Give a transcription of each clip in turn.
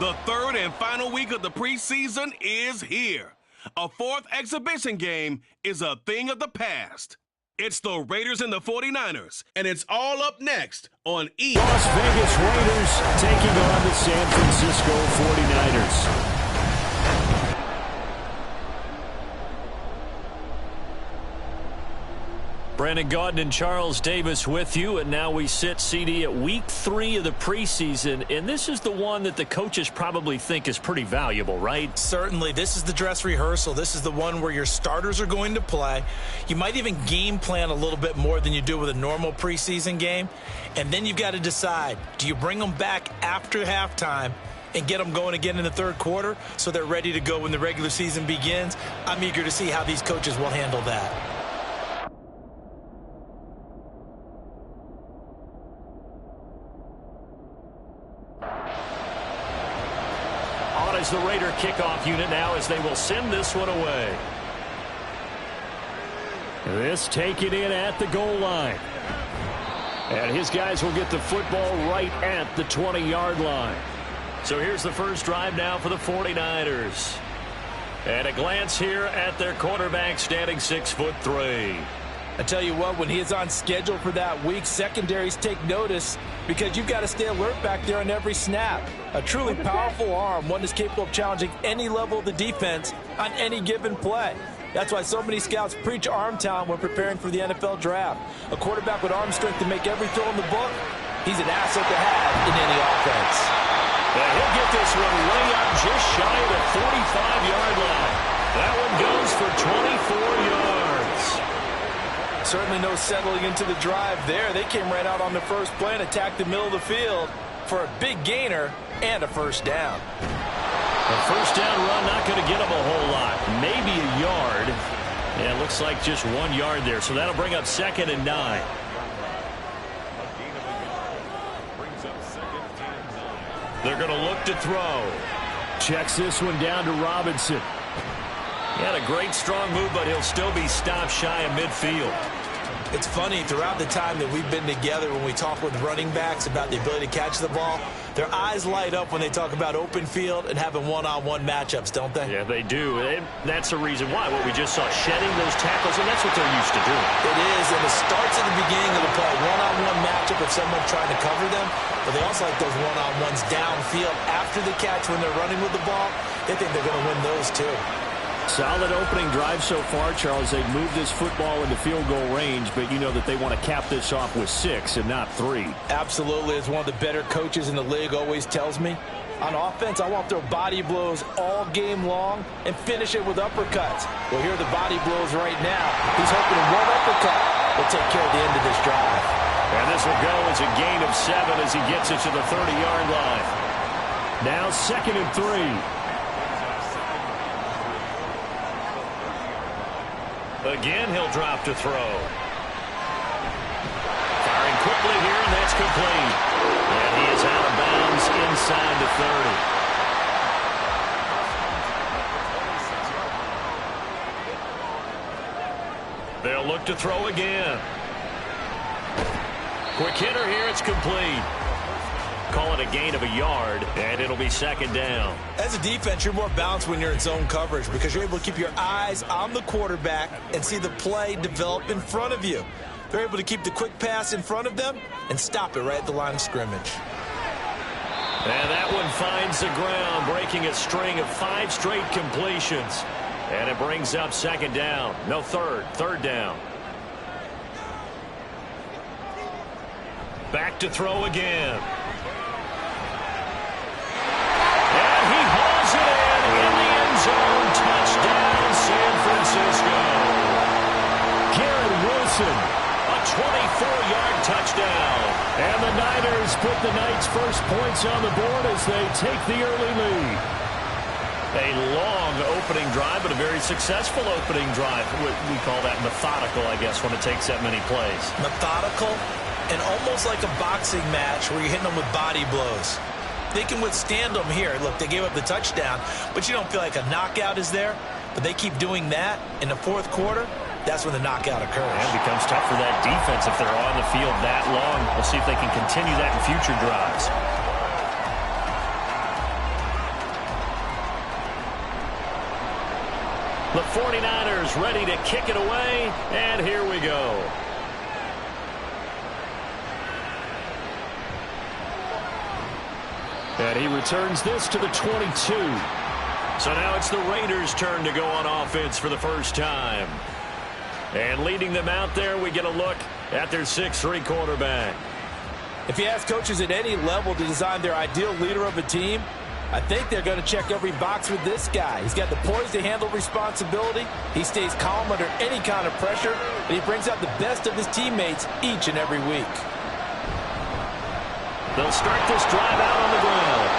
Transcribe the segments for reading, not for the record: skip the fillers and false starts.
The third and final week of the preseason is here. A fourth exhibition game is a thing of the past. It's the Raiders and the 49ers, and it's all up next on E. Las Vegas Raiders taking on the San Francisco 49ers. Brandon Gaudin and Charles Davis with you, and now we sit, CD, at week 3 of the preseason, and this is the one that the coaches probably think is pretty valuable, right? Certainly. This is the dress rehearsal. This is the one where your starters are going to play. You might even game plan a little bit more than you do with a normal preseason game, and then you've got to decide, do you bring them back after halftime and get them going again in the third quarter so they're ready to go when the regular season begins? I'm eager to see how these coaches will handle that. Is the Raider kickoff unit now as they will send this one away. This taken in at the goal line. And his guys will get the football right at the 20-yard line. So here's the first drive now for the 49ers. And a glance here at their quarterback standing 6'3". I tell you what, when he is on schedule for that week, secondaries take notice because you've got to stay alert back there on every snap. A truly powerful arm, one that's capable of challenging any level of the defense on any given play. That's why so many scouts preach arm talent when preparing for the NFL draft. A quarterback with arm strength to make every throw in the book, he's an asset to have in any offense. And he'll get this one way up just shy of the 45-yard line. That one goes for 24 yards. Certainly no settling into the drive there. They came right out on the first play and attacked the middle of the field for a big gainer and a first down. A first down run not going to get them a whole lot. Maybe a yard. Yeah, it looks like just 1 yard there. So that'll bring up 2nd and 9. They're going to look to throw. Checks this one down to Robinson. He had a great strong move, but he'll still be stopped shy of midfield. It's funny, throughout the time that we've been together, when we talk with running backs about the ability to catch the ball, their eyes light up when they talk about open field and having one-on-one matchups, don't they? Yeah, they do. And that's the reason why. What we just saw, shedding those tackles, and that's what they're used to doing. It is, and it starts at the beginning of the play. One-on-one matchup with someone trying to cover them, but they also like those one-on-ones downfield after the catch when they're running with the ball. They think they're going to win those, too. Solid opening drive so far, Charles. They've moved this football into field goal range, but you know that they want to cap this off with 6 and not 3. Absolutely. As one of the better coaches in the league always tells me, on offense, I want to throw body blows all game long and finish it with uppercuts. Well, here are the body blows right now. He's hoping one uppercut will take care of the end of this drive. And this will go as a gain of 7 as he gets it to the 30-yard line. Now 2nd and 3. Again, he'll drop to throw. Firing quickly here, and that's complete. And he is out of bounds inside the 30. They'll look to throw again. Quick hitter here, it's complete. Call it a gain of a yard, and it'll be 2nd down. As a defense, you're more balanced when you're in zone coverage because you're able to keep your eyes on the quarterback and see the play develop in front of you. They're able to keep the quick pass in front of them and stop it right at the line of scrimmage. And that one finds the ground, breaking a string of 5 straight completions. And it brings up 2nd down. No, third down. Back to throw again. San Francisco. Garrett Wilson, a 24-yard touchdown. And the Niners put the Knights' first points on the board as they take the early lead. A long opening drive, but a very successful opening drive. We call that methodical, I guess, when it takes that many plays. Methodical and almost like a boxing match where you're hitting them with body blows. They can withstand them here. Look, they gave up the touchdown, but you don't feel like a knockout is there. But they keep doing that in the fourth quarter. That's when the knockout occurs. And it becomes tough for that defense if they're on the field that long. We'll see if they can continue that in future drives. The 49ers ready to kick it away, and here we go. And he returns this to the 22. So now it's the Raiders' turn to go on offense for the first time. And leading them out there, we get a look at their 6'3" quarterback. If you ask coaches at any level to design their ideal leader of a team, I think they're going to check every box with this guy. He's got the poise to handle responsibility. He stays calm under any kind of pressure, and he brings out the best of his teammates each and every week. They'll start this drive out on the ground.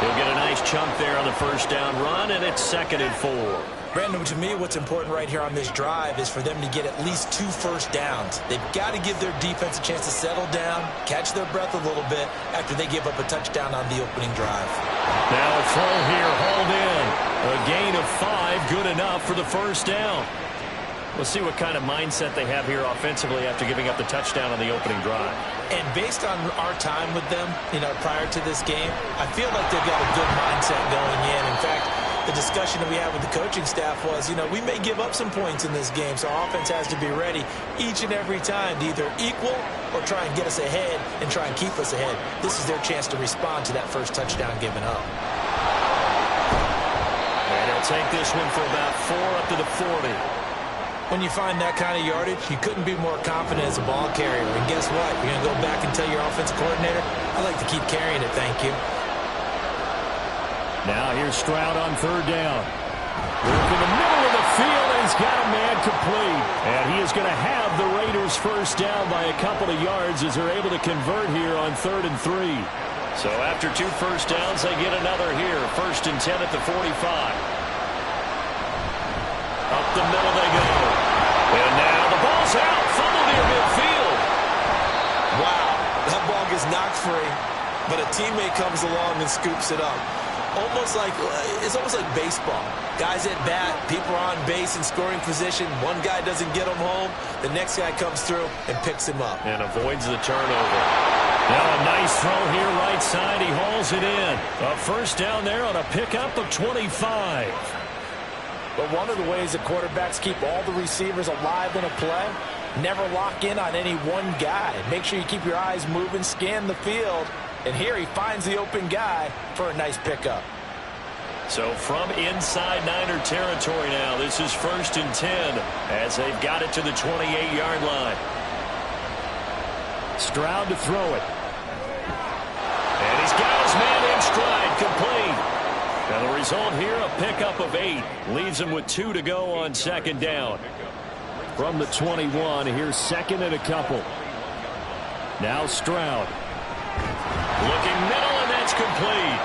He'll get a nice chunk there on the first down run, and it's 2nd and 4. Brandon, to me, what's important right here on this drive is for them to get at least 2 first downs. They've got to give their defense a chance to settle down, catch their breath a little bit after they give up a touchdown on the opening drive. Now a throw here, hauled in. A gain of 5, good enough for the first down. We'll see what kind of mindset they have here offensively after giving up the touchdown on the opening drive. And based on our time with them, prior to this game, I feel like they've got a good mindset going in. In fact, the discussion that we had with the coaching staff was, we may give up some points in this game, so our offense has to be ready each and every time to either equal or try and get us ahead and try and keep us ahead. This is their chance to respond to that first touchdown given up. And he'll take this one for about 4 up to the 40. When you find that kind of yardage, you couldn't be more confident as a ball carrier. And guess what? You're going to go back and tell your offensive coordinator, I like to keep carrying it, thank you. Now here's Stroud on 3rd down. Work in the middle of the field, and he's got a man complete. And he is going to have the Raiders first down by a couple of yards as they're able to convert here on 3rd and 3. So after 2 first downs, they get another here. 1st and 10 at the 45. Up the middle they go. And now the ball's out. Fumble near midfield. Wow, that ball gets knocked free, but a teammate comes along and scoops it up. It's almost like baseball. Guys at bat, people are on base in scoring position. One guy doesn't get him home. The next guy comes through and picks him up. And avoids the turnover. Now a nice throw here right side. He hauls it in. A first down there on a pickup of 25. But one of the ways that quarterbacks keep all the receivers alive in a play, never lock in on any one guy. Make sure you keep your eyes moving, scan the field. And here he finds the open guy for a nice pickup. So from inside Niner territory now, this is 1st and 10 as they've got it to the 28-yard line. Stroud to throw it. And he's got his man in stride, complete. Now the result here, a pickup of 8. Leaves him with 2 to go on 2nd down. From the 21, here's 2nd and a couple. Now Stroud. Looking middle, and that's complete.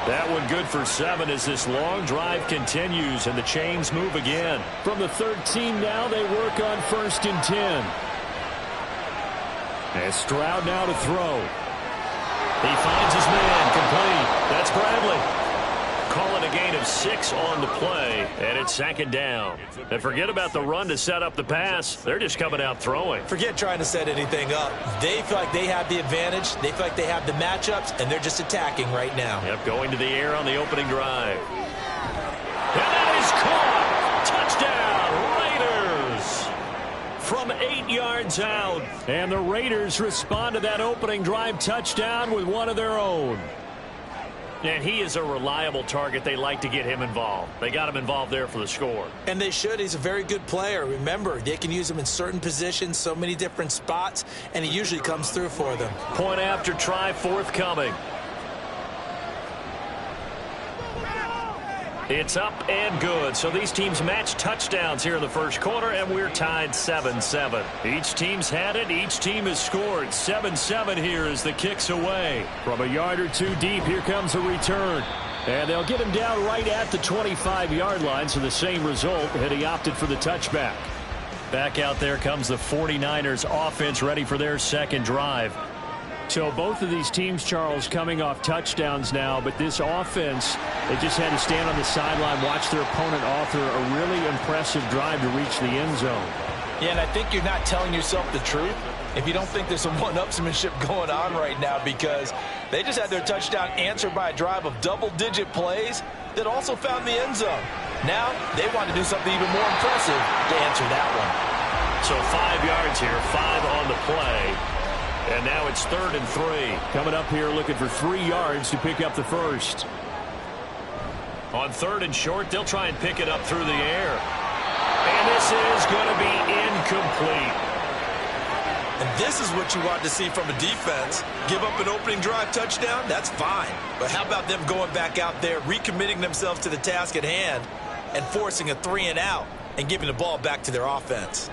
That one good for 7 as this long drive continues, and the chains move again. From the 13 now, they work on 1st and 10. And Stroud now to throw. He finds his man, complete. That's Bradley. Calling a gain of 6 on the play, and it's 2nd down. And forget about the run to set up the pass. They're just coming out throwing. Forget trying to set anything up. They feel like they have the advantage. They feel like they have the matchups, and they're just attacking right now. Yep, going to the air on the opening drive. And that is caught. Touchdown, Raiders. From 8 yards out. And the Raiders respond to that opening drive touchdown with one of their own. And he is a reliable target. They like to get him involved. They got him involved there for the score. And they should. He's a very good player. Remember, they can use him in certain positions, so many different spots, and he usually comes through for them. Point after try forthcoming. It's up and good. So these teams match touchdowns here in the first quarter, and we're tied 7-7. Each team's had it. Each team has scored. 7-7 here as the kick's away. From a yard or 2 deep, here comes a return. And they'll get him down right at the 25-yard line, so the same result, and he opted for the touchback. Back out there comes the 49ers offense ready for their 2nd drive. So both of these teams, Charles, coming off touchdowns now, but this offense, they just had to stand on the sideline, watch their opponent author a really impressive drive to reach the end zone. Yeah, and I think you're not telling yourself the truth if you don't think there's some one-upsmanship going on right now, because they just had their touchdown answered by a drive of double-digit plays that also found the end zone. Now they want to do something even more impressive to answer that one. So 5 yards here, 5 on the play. And now it's 3rd and 3. Coming up here looking for 3 yards to pick up the first. On 3rd and short, they'll try and pick it up through the air. And this is going to be incomplete. And this is what you want to see from a defense. Give up an opening drive touchdown, that's fine. But how about them going back out there, recommitting themselves to the task at hand, and forcing a 3 and out, and giving the ball back to their offense.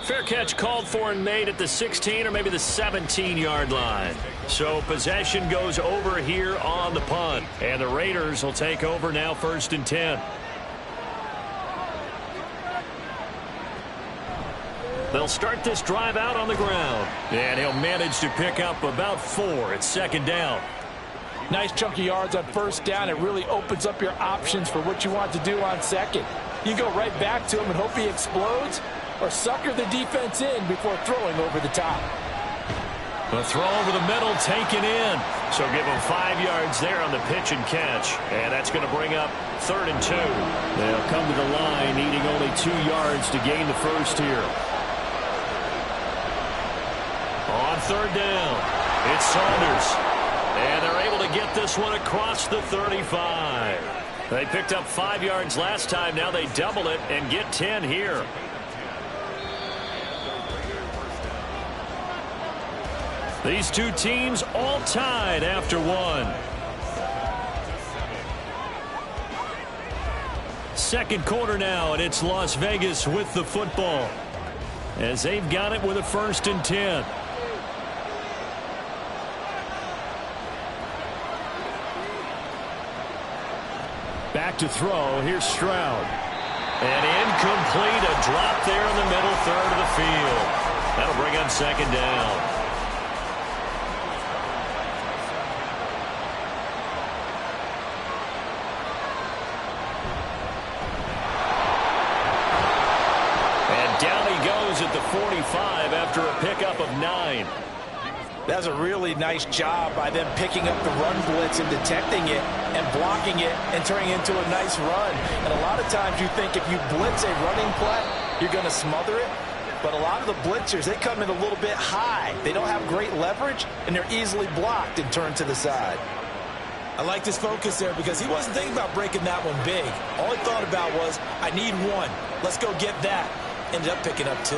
Fair catch called for and made at the 16 or maybe the 17-yard line. So possession goes over here on the punt. And the Raiders will take over now 1st and 10. They'll start this drive out on the ground. And he'll manage to pick up about 4. It's 2nd down. Nice chunk of yards on 1st down. It really opens up your options for what you want to do on 2nd. You go right back to him and hope he explodes, or sucker the defense in before throwing over the top. The throw over the middle taken in. So give him 5 yards there on the pitch and catch. And that's going to bring up 3rd and 2. They'll come to the line needing only 2 yards to gain the first here. On 3rd down, it's Saunders. And they're able to get this one across the 35. They picked up 5 yards last time. Now they double it and get 10 here. These two teams all tied after 1. 2nd quarter now, and it's Las Vegas with the football, as they've got it with a 1st and 10. Back to throw. Here's Stroud. And incomplete. A drop there in the middle 3rd of the field. That'll bring up 2nd down. Down he goes at the 45 after a pickup of 9. That's a really nice job by them picking up the run blitz and detecting it and blocking it and turning it into a nice run. And a lot of times you think if you blitz a running play, you're going to smother it. But a lot of the blitzers, they come in a little bit high. They don't have great leverage, and they're easily blocked and turned to the side. I like this focus there because he wasn't thinking about breaking that one big. All he thought about was, I need 1. Let's go get that. Ended up picking up 2.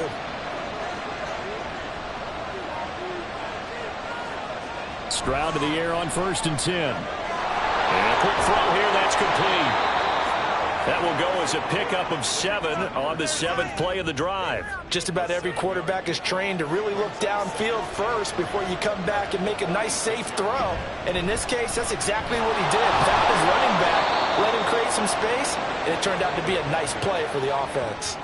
Stroud to the air on 1st and 10. And a quick throw here, that's complete. That will go as a pickup of 7 on the 7th play of the drive. Just about every quarterback is trained to really look downfield first before you come back and make a nice, safe throw. And in this case, that's exactly what he did. Found his running back, let him create some space, and it turned out to be a nice play for the offense.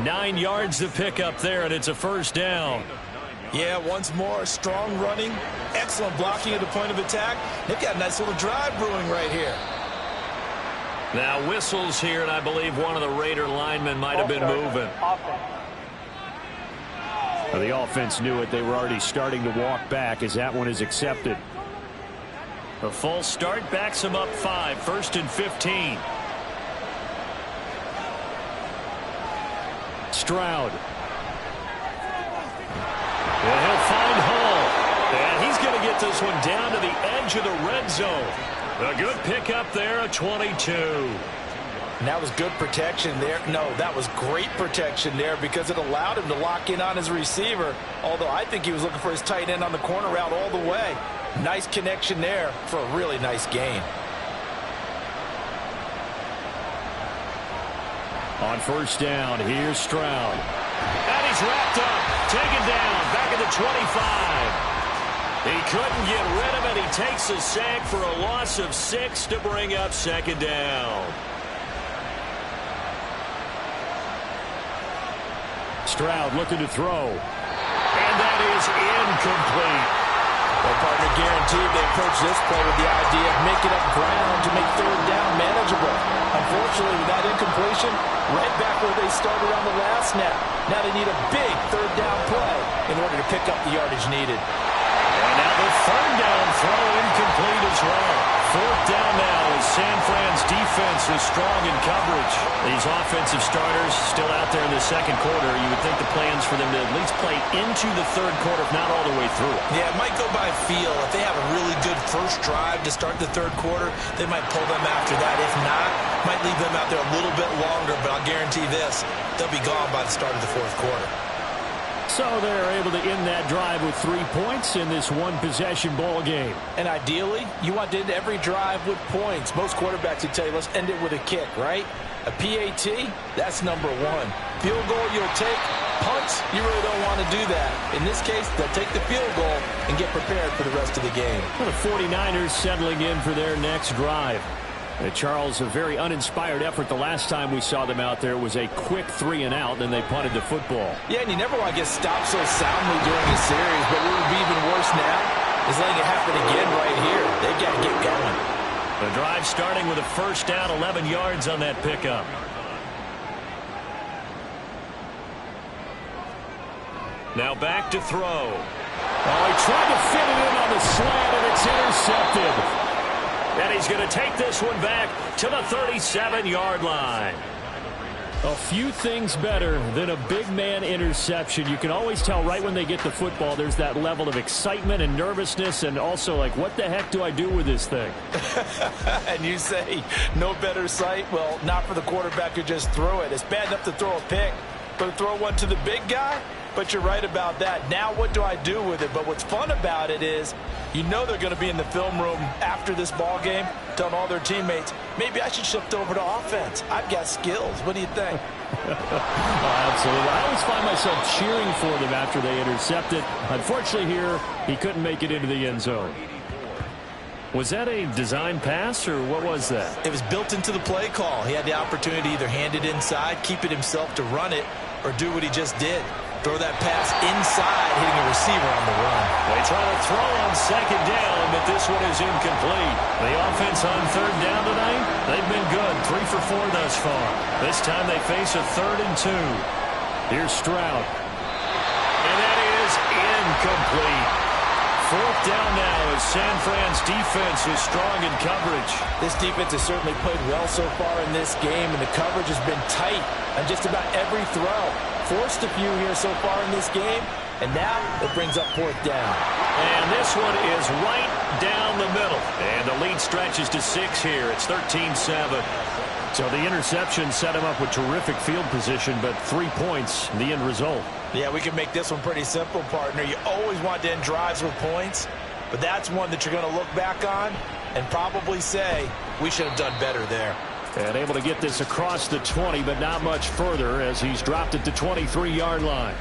9 yards to pick up there, and it's a 1st down. Yeah, once more, strong running, excellent blocking at the point of attack. They've got a nice little drive brewing right here. Now whistles here, and I believe one of the Raider linemen might have been moving. Well, the offense knew it. They were already starting to walk back as that one is accepted. A false start backs them up 5, 1st and 15. Stroud. And he'll find Hall. And he's going to get this one down to the edge of the red zone. A good pickup there, a 22. And that was good protection there. No, that was great protection there because it allowed him to lock in on his receiver. Although I think he was looking for his tight end on the corner route all the way. Nice connection there for a really nice gain. On 1st down, here's Stroud. And he's wrapped up, taken down, back at the 25. He couldn't get rid of it. He takes a sack for a loss of 6 to bring up 2nd down. Stroud looking to throw. And that is incomplete. Well, partner, guaranteed they approach this play with the idea of making up ground to make 3rd down manageable. Unfortunately, with that incompletion, right back where they started on the last snap. Now they need a big 3rd down play in order to pick up the yardage needed. And now the 3rd down throw incomplete as well. 4th down now as San Fran's defense is strong in coverage. These offensive starters still out there in the second quarter. You would think the plans for them to at least play into the third quarter, if not all the way through. Yeah, it might go by feel. If they have a really good first drive to start the third quarter, they might pull them after that. If not, might leave them out there a little bit longer, but I'll guarantee this, they'll be gone by the start of the fourth quarter. So they're able to end that drive with 3 points in this one-possession ball game. And ideally, you want to end every drive with points. Most quarterbacks would tell you, let's end it with a kick, right? A PAT, that's number one. Field goal, you'll take. Punts, you really don't want to do that. In this case, they'll take the field goal and get prepared for the rest of the game. Well, the 49ers settling in for their next drive. Charles, a very uninspired effort. The last time we saw them out there was a quick 3-and-out, and they punted the football. Yeah, and you never want to get stopped so soundly during a series, but what would be even worse now is letting it happen again right here. They've got to get going. The drive starting with a first down, 11 yards on that pickup. Now back to throw. Oh, he tried to fit it in on the slant, and it's intercepted. And he's going to take this one back to the 37-yard line. A few things better than a big man interception. You can always tell right when they get the football, there's that level of excitement and nervousness, and also like, what the heck do I do with this thing? And you say, no better sight? Well, not for the quarterback who just threw it. It's bad enough to throw a pick, but to throw one to the big guy? But you're right about that. Now what do I do with it? But what's fun about it is you know they're going to be in the film room after this ball game telling all their teammates, maybe I should shift over to offense. I've got skills. What do you think? Absolutely. I always find myself cheering for them after they intercept it. Unfortunately here, he couldn't make it into the end zone. Was that a design pass, or what was that? It was built into the play call. He had the opportunity to either hand it inside, keep it himself to run it, or do what he just did. Throw that pass inside, hitting a receiver on the run. They try to throw on second down, but this one is incomplete. The offense on third down tonight, they've been good. 3 for 4 thus far. This time they face a 3rd and 2. Here's Stroud. And that is incomplete. 4th down now as San Fran's defense is strong in coverage. This defense has certainly played well so far in this game, and the coverage has been tight on just about every throw. Forced a few here so far in this game, and now it brings up 4th down. And this one is right down the middle. And the lead stretches to 6 here. It's 13-7. So the interception set him up with terrific field position, but 3 points, the end result. Yeah, we can make this one pretty simple, partner. You always want to end drives with points, but that's one that you're going to look back on and probably say, we should have done better there. And able to get this across the 20, but not much further as he's dropped it to 23-yard line.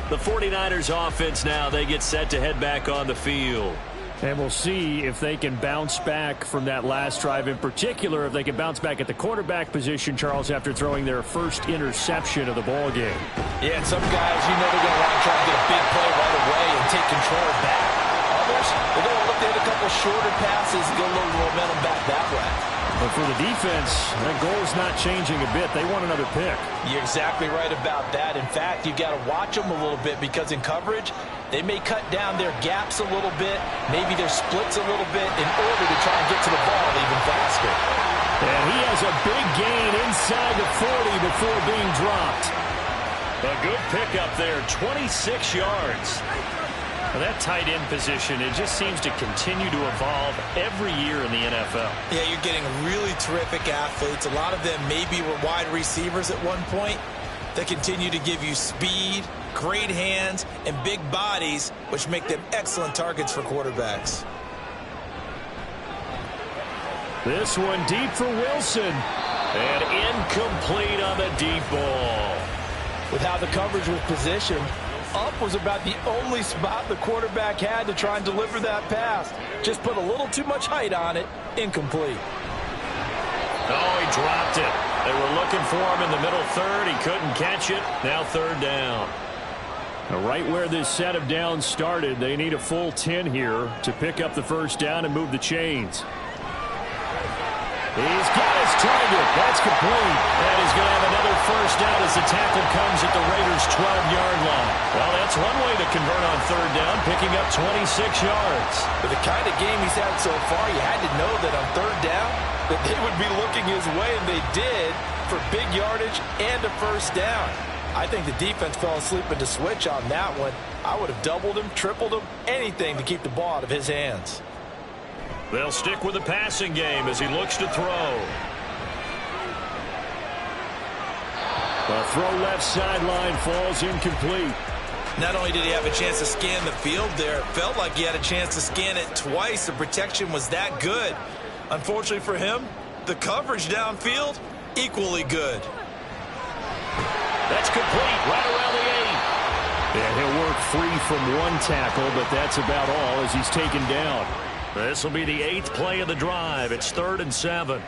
The 49ers offense now, they get set to head back on the field. And we'll see if they can bounce back from that last drive, in particular if they can bounce back at the quarterback position, Charles, after throwing their first interception of the ball game. Yeah, and some guys, you know they're going to want to try to get a big play right away and take control back. Others, they're going to look to hit a couple shorter passes and get a little momentum back that way. But for the defense, that goal's not changing a bit. They want another pick. You're exactly right about that. In fact, you've got to watch them a little bit because in coverage, they may cut down their gaps a little bit, maybe their splits a little bit in order to try and get to the ball even faster. And he has a big gain inside the 40 before being dropped. A good pickup there, 26 yards. Well, that tight end position, it just seems to continue to evolve every year in the NFL. Yeah, you're getting really terrific athletes. A lot of them maybe were wide receivers at one point. They continue to give you speed, great hands, and big bodies, which make them excellent targets for quarterbacks. This one deep for Wilson. And incomplete on the deep ball. With how the coverage was positioned, up was about the only spot the quarterback had to try and deliver that pass. Just put a little too much height on it. Incomplete. Oh, he dropped it. They were looking for him in the middle third. He couldn't catch it. Now 3rd down. Now, right where this set of downs started, they need a full 10 here to pick up the first down and move the chains. He's got his target. That's complete. And he's going to have another first down as the tackle comes at the Raiders' 12-yard line. Well, that's one way to convert on third down, picking up 26 yards. With the kind of game he's had so far, you had to know that on third down that they would be looking his way, and they did, for big yardage and a first down. I think the defense fell asleep at the switch on that one. I would have doubled him, tripled him, anything to keep the ball out of his hands. They'll stick with the passing game as he looks to throw. The throw left sideline falls incomplete. Not only did he have a chance to scan the field there, it felt like he had a chance to scan it twice. The protection was that good. Unfortunately for him, the coverage downfield, equally good. That's complete right around the 8. Yeah, he'll work free from one tackle, but that's about all as he's taken down. This will be the 8th play of the drive. It's 3rd and 7.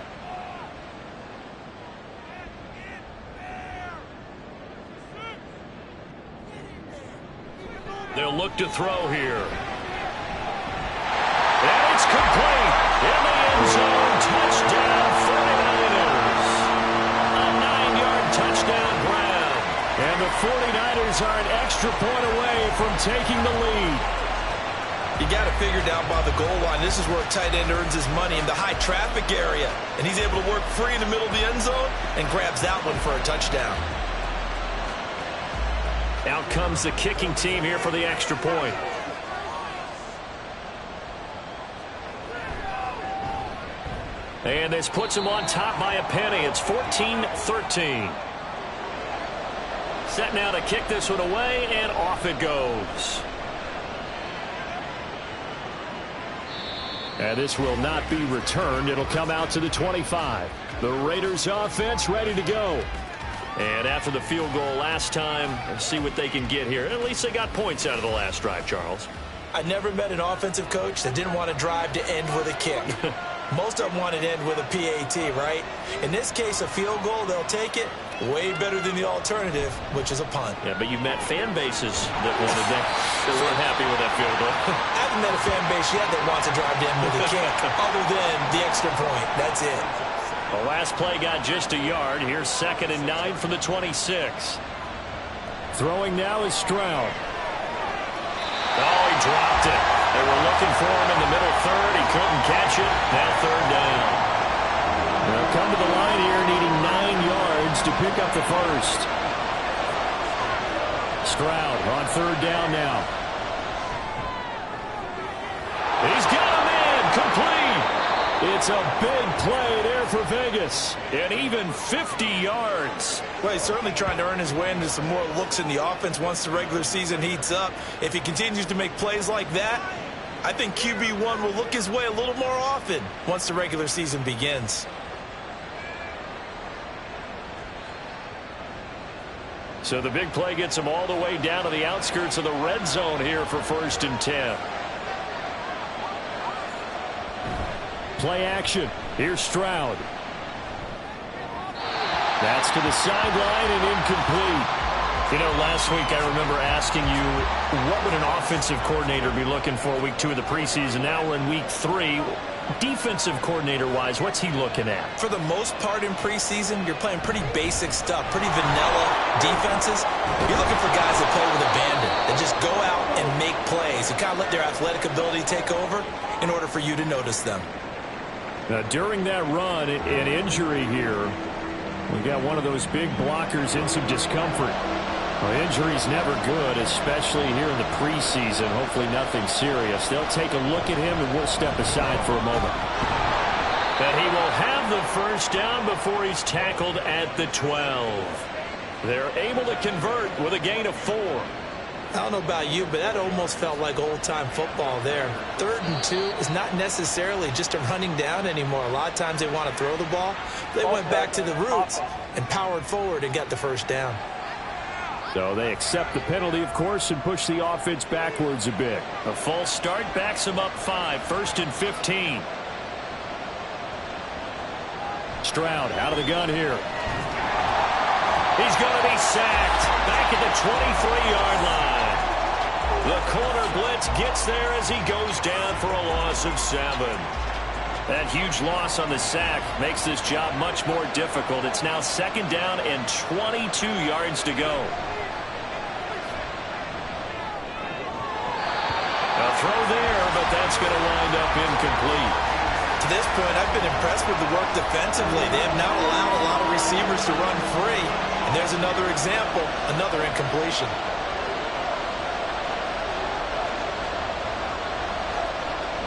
They'll look to throw here. And it's complete. In the end zone. Touchdown, 49ers. A 9-yard touchdown grab. And the 49ers are an extra point away from taking the lead. You got to figure down by the goal line. This is where a tight end earns his money, in the high traffic area. And he's able to work free in the middle of the end zone and grabs that one for a touchdown. Out comes the kicking team here for the extra point. And this puts him on top by a penny. It's 14-13. Set now to kick this one away, and off it goes. And this will not be returned. It'll come out to the 25. The Raiders offense ready to go. And after the field goal last time, let's see what they can get here. At least they got points out of the last drive, Charles. I never met an offensive coach that didn't want to drive to end with a kick. Most of them want to end with a PAT, right? In this case, a field goal, they'll take it. Way better than the alternative, which is a punt. Yeah, but you've met fan bases that wanted that. They weren't happy with that field goal. I haven't met a fan base yet that wants to drive to end with a kick, other than the extra point. That's it. The last play got just a yard. Here's 2nd and 9 from the 26. Throwing now is Stroud. Oh, he dropped it. They were looking for him in the middle third. He couldn't catch it. Now 3rd down. They'll come to the line here needing 9 yards to pick up the first. Stroud on 3rd down now. He's got him in. Complete. It's a big play there for Vegas. And even 50 yards. Well, he's certainly trying to earn his way into some more looks in the offense once the regular season heats up. If he continues to make plays like that, I think QB1 will look his way a little more often once the regular season begins. So the big play gets him all the way down to the outskirts of the red zone here for 1st and 10. Play action. Here's Stroud. That's to the sideline and incomplete. You know, last week I remember asking you, what would an offensive coordinator be looking for week 2 of the preseason? Now we're in week 3. Defensive coordinator-wise, what's he looking at? For the most part in preseason, you're playing pretty basic stuff, pretty vanilla defenses. You're looking for guys that play with abandon, that just go out and make plays, and kind of let their athletic ability take over in order for you to notice them. Now, during that run, an injury here, we got one of those big blockers in some discomfort. Well, injury's never good, especially here in the preseason. Hopefully nothing serious. They'll take a look at him, and we'll step aside for a moment. And he will have the first down before he's tackled at the 12. They're able to convert with a gain of 4. I don't know about you, but that almost felt like old-time football there. 3rd and 2 is not necessarily just a running down anymore. A lot of times they want to throw the ball. They went back to the roots and powered forward and got the first down. So they accept the penalty, of course, and push the offense backwards a bit. A false start backs them up 5. 1st and 15. Stroud out of the gun here. He's going to be sacked back at the 23-yard line. The corner blitz gets there as he goes down for a loss of 7. That huge loss on the sack makes this job much more difficult. It's now 2nd down and 22 yards to go. A throw there, but that's going to wind up incomplete. To this point, I've been impressed with the work defensively. They have not allowed a lot of receivers to run free. And there's another example, another incompletion.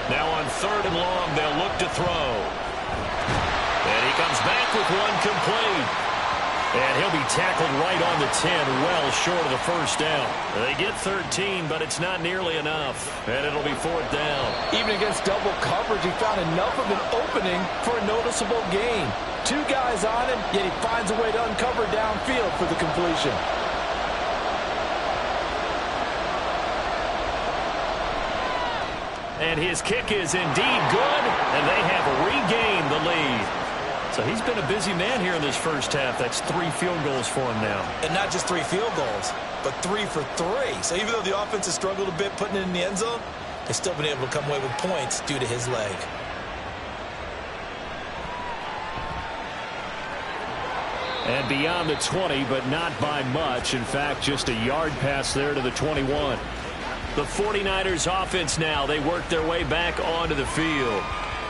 Now on 3rd and long, they'll look to throw. And he comes back with one complete. And he'll be tackled right on the 10, well short of the first down. They get 13, but it's not nearly enough. And it'll be 4th down. Even against double coverage, he found enough of an opening for a noticeable gain. 2 guys on him, yet he finds a way to uncover downfield for the completion. And his kick is indeed good, and they have regained the lead. So he's been a busy man here in this first half. That's 3 field goals for him now. And not just 3 field goals, but 3 for 3. So even though the offense has struggled a bit putting it in the end zone, they've still been able to come away with points due to his leg. And beyond the 20, but not by much. In fact, just a yard pass there to the 21. The 49ers offense now, they work their way back onto the field.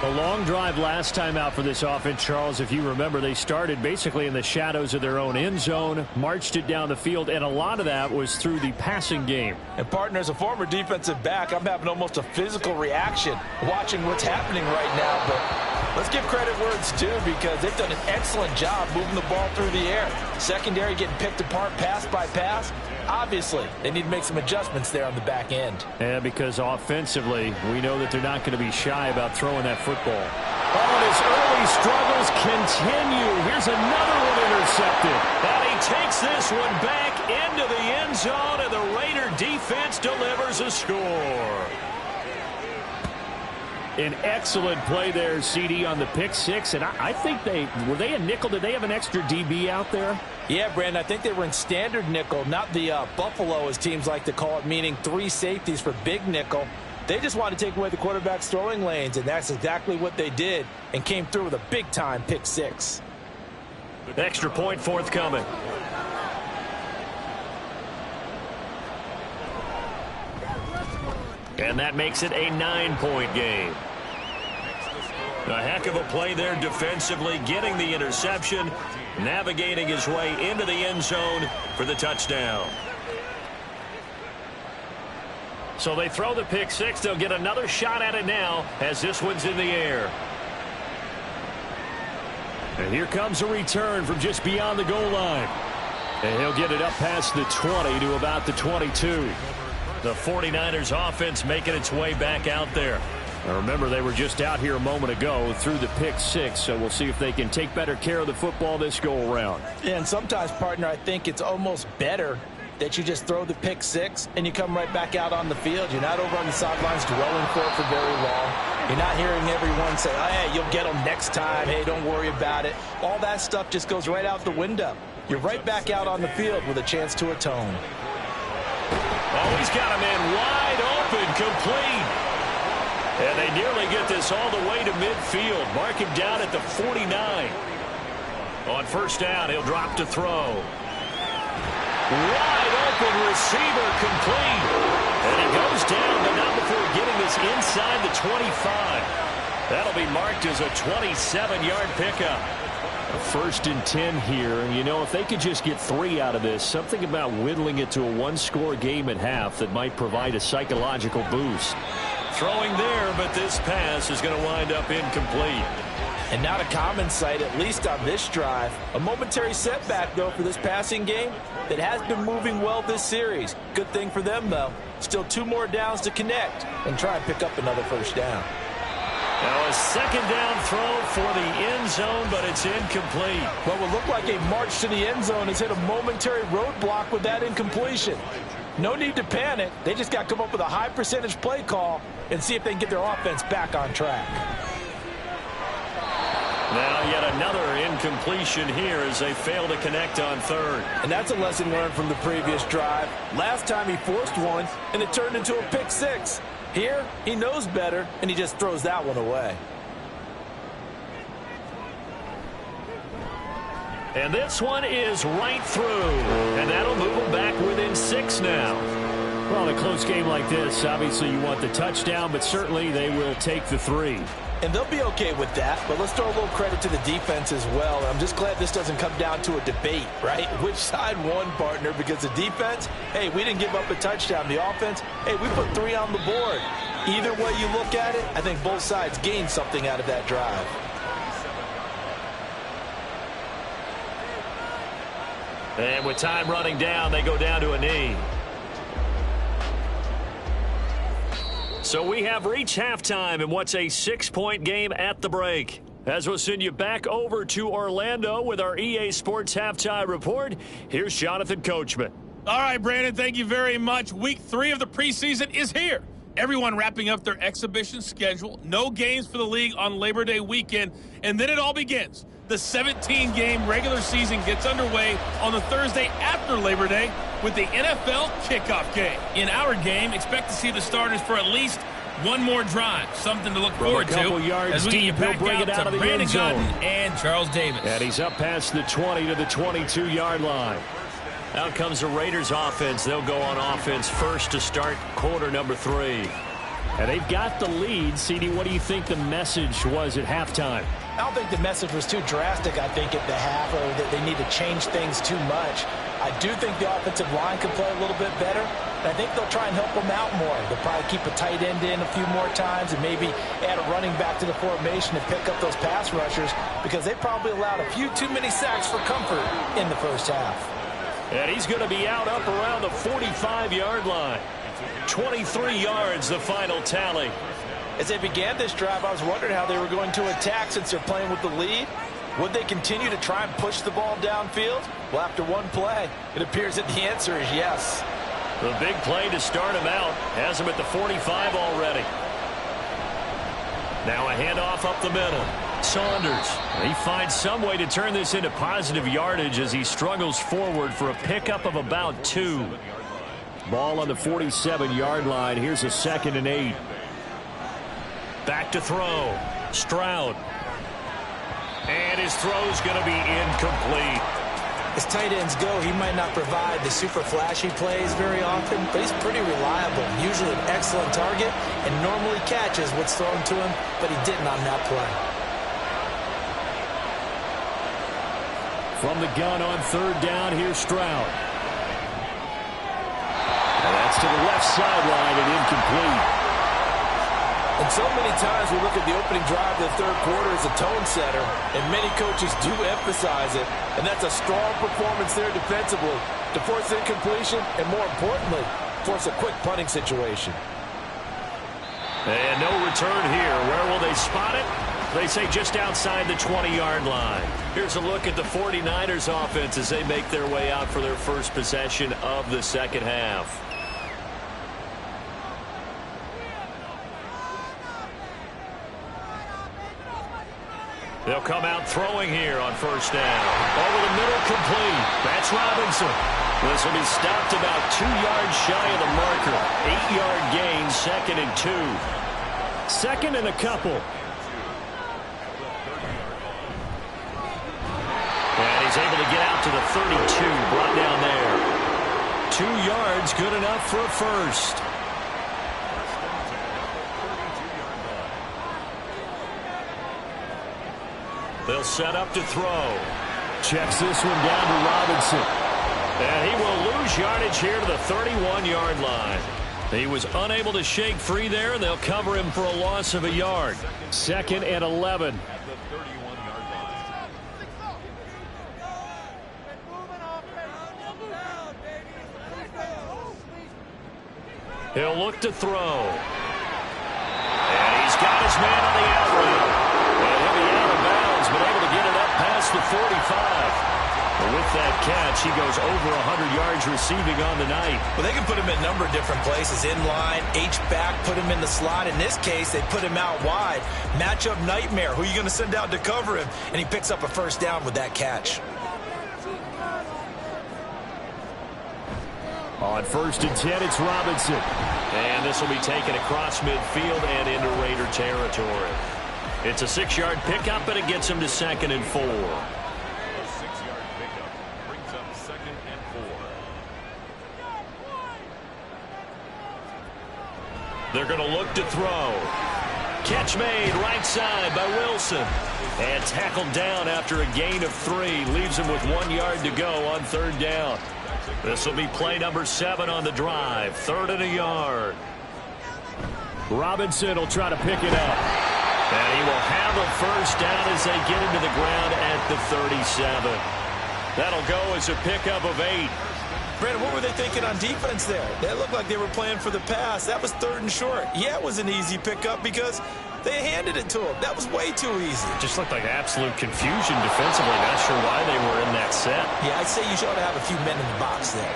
A long drive last time out for this offense, Charles. If you remember, they started basically in the shadows of their own end zone, marched it down the field, and a lot of that was through the passing game. And, partner, as a former defensive back, I'm having almost a physical reaction watching what's happening right now. But let's give credit where it's due because they've done an excellent job moving the ball through the air. Secondary getting picked apart pass by pass. Obviously, they need to make some adjustments there on the back end. Yeah, because offensively, we know that they're not going to be shy about throwing that football. Oh, and his early struggles continue. Here's another one intercepted. And he takes this one back into the end zone, and the Raider defense delivers a score. An excellent play there, CD, on the pick six. And I think were they a nickel? Did they have an extra DB out there? Yeah, Brandon, I think they were in standard nickel, not the Buffalo, as teams like to call it, meaning 3 safeties for big nickel. They just wanted to take away the quarterback's throwing lanes, and that's exactly what they did, and came through with a big-time pick six. Extra point forthcoming. And that makes it a 9-point game. A heck of a play there defensively, getting the interception, navigating his way into the end zone for the touchdown. So they throw the pick six. They'll get another shot at it now as this one's in the air. And here comes a return from just beyond the goal line. And he'll get it up past the 20 to about the 22. The 49ers offense making its way back out there. Now remember, they were just out here a moment ago through the pick six, so we'll see if they can take better care of the football this go-around. Yeah, and sometimes, partner, I think it's almost better that you just throw the pick six and you come right back out on the field. You're not over on the sidelines dwelling for it for very long. You're not hearing everyone say, oh, hey, you'll get them next time. Hey, don't worry about it. All that stuff just goes right out the window. You're right back out on the field with a chance to atone. Oh, he's got a man wide open, complete. And they nearly get this all the way to midfield. Mark him down at the 49. On first down, he'll drop to throw. Wide open receiver, complete. And he goes down, but not before getting this inside the 25. That'll be marked as a 27-yard pickup. A 1st and 10 here. You know, if they could just get 3 out of this, something about whittling it to a 1-score game at half that might provide a psychological boost. Throwing there, but this pass is going to wind up incomplete. And not a common sight, at least on this drive. A momentary setback, though, for this passing game that has been moving well this series. Good thing for them, though. Still 2 more downs to connect and try and pick up another first down. Now a 2nd down throw for the end zone, but it's incomplete. What will look like a march to the end zone has hit a momentary roadblock with that incompletion. No need to panic. They just got to come up with a high percentage play call and see if they can get their offense back on track. Now yet another incompletion here as they fail to connect on 3rd. And that's a lesson learned from the previous drive. Last time he forced one, and it turned into a pick six. Here, he knows better, and he just throws that one away. And this one is right through. And that'll move them back within 6 now. Well, in a close game like this, obviously you want the touchdown, but certainly they will take the 3. And they'll be okay with that, but let's throw a little credit to the defense as well. I'm just glad this doesn't come down to a debate, right? Which side won, partner? Because the defense, hey, we didn't give up a touchdown. The offense, hey, we put 3 on the board. Either way you look at it, I think both sides gained something out of that drive. And with time running down, they go down to a knee. So we have reached halftime in what's a 6-point game at the break. As we'll send you back over to Orlando with our EA Sports Halftime Report, here's Jonathan Coachman. All right, Brandon, thank you very much. Week 3 of the preseason is here. Everyone wrapping up their exhibition schedule. No games for the league on Labor Day weekend. And then it all begins. The 17-game regular season gets underway on the Thursday after Labor Day with the NFL kickoff game. In our game, expect to see the starters for at least one more drive. Something to look forward to as we get back bring it out of the Brandon end zone. Godden and Charles Davis. And he's up past the 20 to the 22-yard line. Out comes the Raiders offense. They'll go on offense first to start quarter number 3. And they've got the lead. CD, what do you think the message was at halftime? I don't think the message was too drastic, I think, at the half, or that they need to change things too much. I do think the offensive line could play a little bit better, and I think they'll try and help them out more. They'll probably keep a tight end in a few more times and maybe add a running back to the formation to pick up those pass rushers, because they probably allowed a few too many sacks for comfort in the first half. And he's going to be out up around the 45-yard line. 23 yards, the final tally. As they began this drive, I was wondering how they were going to attack since they're playing with the lead. Would they continue to try and push the ball downfield? Well, after one play, it appears that the answer is yes. The big play to start him out has him at the 45 already. Now a handoff up the middle. Saunders, he finds some way to turn this into positive yardage as he struggles forward for a pickup of about 2. Ball on the 47-yard line. Here's a 2nd and 8. Back to throw. Stroud. And his throw's going to be incomplete. As tight ends go, he might not provide the super flashy plays very often, but he's pretty reliable. Usually an excellent target and normally catches what's thrown to him, but he didn't on that play. From the gun on 3rd down, here's Stroud. And that's to the left sideline and incomplete. And so many times we look at the opening drive of the third quarter as a tone setter, and many coaches do emphasize it, and that's a strong performance there defensively to force incompletion and, more importantly, force a quick punting situation. And no return here. Where will they spot it? They say just outside the 20-yard line. Here's a look at the 49ers offense as they make their way out for their first possession of the second half. They'll come out throwing here on 1st down. Over the middle, complete. That's Robinson. This will be stopped about 2 yards shy of the marker. 8-yard gain, 2nd and 2. 2nd and a couple. And he's able to get out to the 32, brought down there. 2 yards, good enough for a first. They'll set up to throw. Checks this one down to Robinson. And he will lose yardage here to the 31-yard line. He was unable to shake free there, and they'll cover him for a loss of a yard. 2nd and 11. He'll look to throw. And he's got his man on the out route. And he'll be out of bounds, but able to get it up past the 45. And with that catch, he goes over 100 yards receiving on the night. Well, they can put him in a number of different places. In line, H-back, put him in the slot. In this case, they put him out wide. Matchup nightmare. Who are you going to send out to cover him? And he picks up a first down with that catch. On 1st and 10, it's Robinson. And this will be taken across midfield and into Raider territory. It's a 6-yard pickup, and it gets him to 2nd and 4. They're going to look to throw. Catch made right side by Wilson. And tackled down after a gain of 3. Leaves him with 1 yard to go on third down. This will be play number 7 on the drive. 3rd and a yard. Robinson will try to pick it up. And he will have a first down as they get into the ground at the 37. That'll go as a pickup of 8. Brandon, what were they thinking on defense there? They looked like they were playing for the pass. That was 3rd and short. Yeah, it was an easy pickup because they handed it to him. That was way too easy. It just looked like absolute confusion defensively. Not sure why they were in that set. Yeah, I'd say you should have a few men in the box there.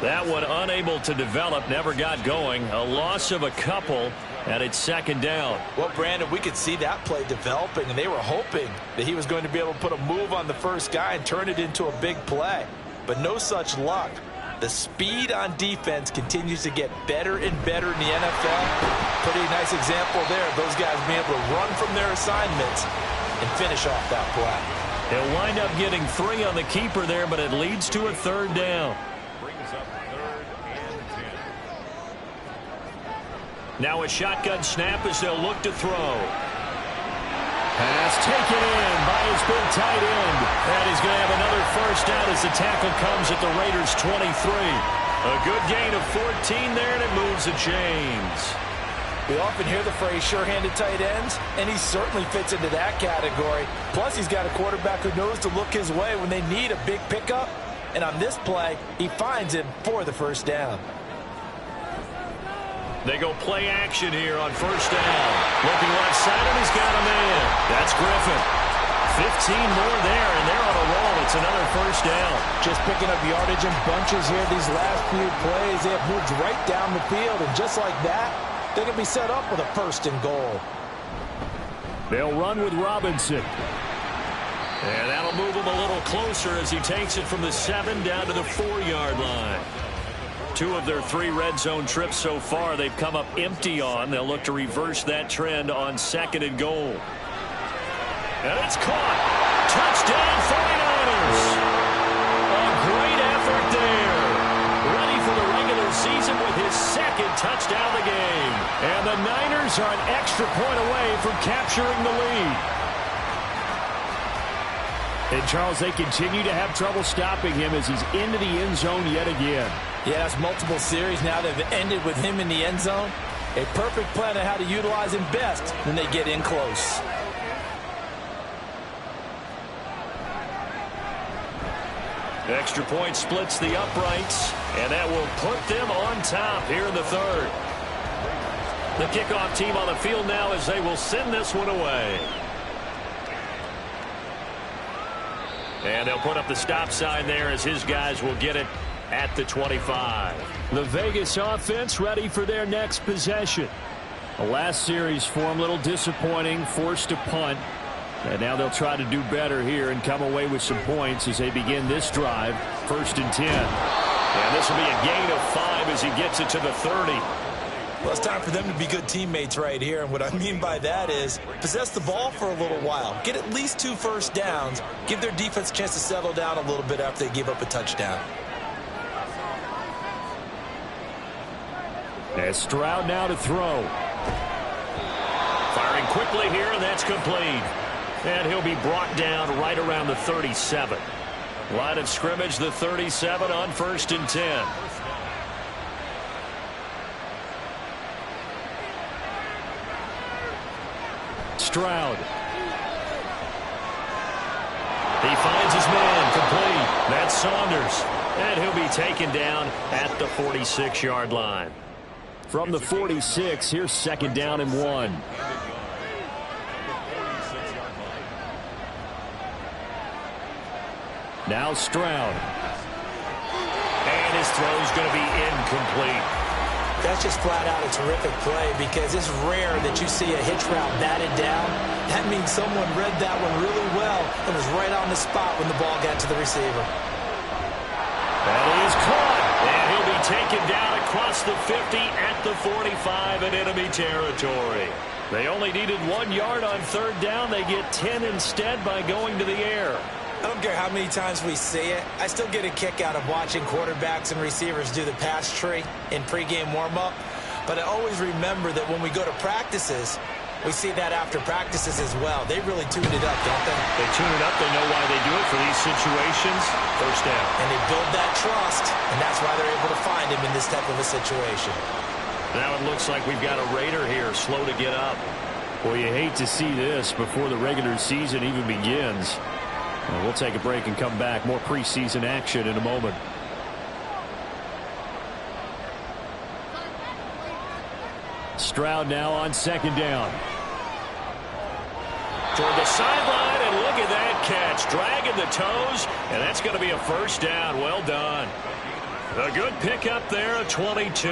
That one unable to develop, never got going. A loss of a couple, and it's 2nd down. Well, Brandon, we could see that play developing, and they were hoping that he was going to be able to put a move on the first guy and turn it into a big play. But no such luck. The speed on defense continues to get better and better in the NFL. Pretty nice example there of those guys being able to run from their assignments and finish off that play. He'll wind up getting 3 on the keeper there, but it leads to a 3rd down. Now a shotgun snap as they'll look to throw. Pass taken in by his big tight end. And he's going to have another first down as the tackle comes at the Raiders' 23. A good gain of 14 there, and it moves the chains. We often hear the phrase sure-handed tight ends, and he certainly fits into that category. Plus, he's got a quarterback who knows to look his way when they need a big pickup. And on this play, he finds him for the first down. They go play action here on first down. Looking left side, and he's got a man. That's Griffin. 15 more there, and they're on a roll. It's another first down. Just picking up yardage in bunches here these last few plays. They have moved right down the field, and just like that, they can be set up with a 1st and goal. They'll run with Robinson. And that'll move him a little closer as he takes it from the 7 down to the 4-yard line. 2 of their 3 red zone trips so far they've come up empty on. They'll look to reverse that trend on 2nd and goal. And it's caught. Touchdown 49ers. A great effort there. Ready for the regular season with his 2nd touchdown of the game. And the Niners are an extra point away from capturing the lead. And, Charles, they continue to have trouble stopping him as he's into the end zone yet again. Yeah, that's multiple series now that have ended with him in the end zone. A perfect plan on how to utilize him best when they get in close. Extra point splits the uprights, and that will put them on top here in the 3rd. The kickoff team on the field now as they will send this one away. And they'll put up the stop sign there as his guys will get it at the 25. The Vegas offense ready for their next possession. The last series for them a little disappointing, forced to punt. And now they'll try to do better here and come away with some points as they begin this drive. 1st and 10. And this will be a gain of 5 as he gets it to the 30. Well, it's time for them to be good teammates right here. And what I mean by that is possess the ball for a little while. Get at least 2 first downs. Give their defense a chance to settle down a little bit after they give up a touchdown. As Stroud now to throw. Firing quickly here, and that's complete. And he'll be brought down right around the 37. Line of scrimmage, the 37 on 1st and 10. Stroud. He finds his man, complete. That's Saunders. And he'll be taken down at the 46-yard line. From the 46, here's 2nd down and 1. Now Stroud. And his throw's going to be incomplete. That's just flat out a terrific play because it's rare that you see a hitch route batted down. That means someone read that one really well and was right on the spot when the ball got to the receiver. That is caught. And he'll be taken down across the 50 at the 45 in enemy territory. They only needed 1 yard on 3rd down. They get 10 instead by going to the air. I don't care how many times we see it. I still get a kick out of watching quarterbacks and receivers do the pass tree in pregame warm-up. But I always remember that when we go to practices, we see that after practices as well. They really tuned it up, don't they? They tune it up. They know why they do it for these situations. First down. And they build that trust, and that's why they're able to find him in this type of a situation. Now it looks like we've got a Raider here, slow to get up. Well, you hate to see this before the regular season even begins. We'll take a break and come back. More preseason action in a moment. Stroud now on second down. Toward the sideline, and look at that catch. Dragging the toes, and that's going to be a first down. Well done. A good pickup there at 22.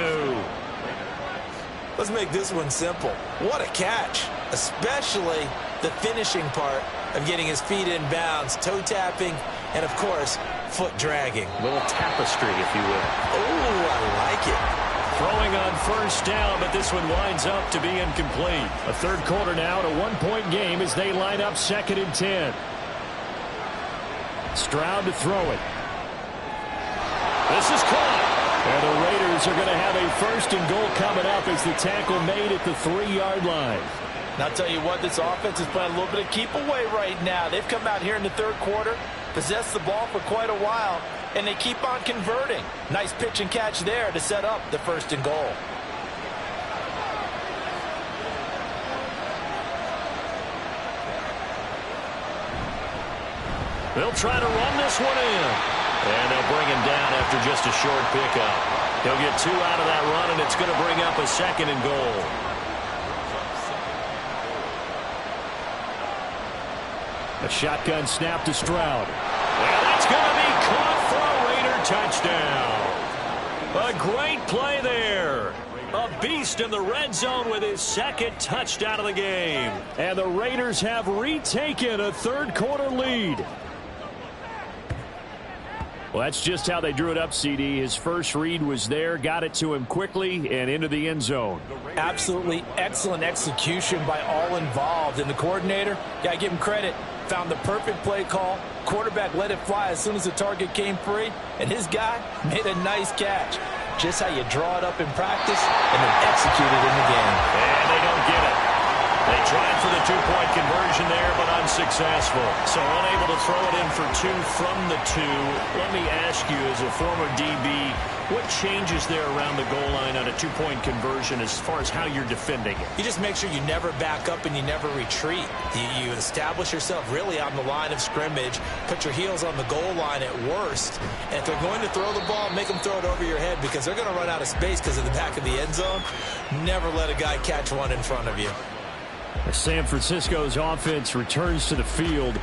Let's make this one simple. What a catch, especially the finishing part of getting his feet in bounds, toe tapping, and, of course, foot dragging. A little tapestry, if you will. Oh, I like it. Throwing on first down, but this one winds up to be incomplete. A third quarter now, and a one-point game as they line up 2nd and 10. Stroud to throw it. This is caught. And the Raiders are going to have a 1st and goal coming up as the tackle made at the 3-yard line. And I'll tell you what, this offense is playing a little bit of keep away right now. They've come out here in the third quarter, possessed the ball for quite a while, and they keep on converting. Nice pitch and catch there to set up the 1st and goal. They'll try to run this one in. And they'll bring him down after just a short pickup. He'll get 2 out of that run, and it's going to bring up a 2nd and goal. A shotgun snap to Stroud. And that's going to be caught for a Raider touchdown. A great play there. A beast in the red zone with his 2nd touchdown of the game. And the Raiders have retaken a third quarter lead. Well, that's just how they drew it up, CD. His first read was there, got it to him quickly, and into the end zone. Absolutely excellent execution by all involved. And the coordinator, got to give him credit, found the perfect play call. Quarterback let it fly as soon as the target came free, and his guy made a nice catch. Just how you draw it up in practice and then execute it in the game. And they don't get it. They tried for the 2-point conversion there, but unsuccessful. So unable to throw it in for 2 from the 2. Let me ask you, as a former DB, what changes there around the goal line on a 2-point conversion as far as how you're defending it? You just make sure you never back up and you never retreat. You establish yourself really on the line of scrimmage, put your heels on the goal line at worst, and if they're going to throw the ball, make them throw it over your head because they're going to run out of space because of the back of the end zone. Never let a guy catch one in front of you. San Francisco's offense returns to the field.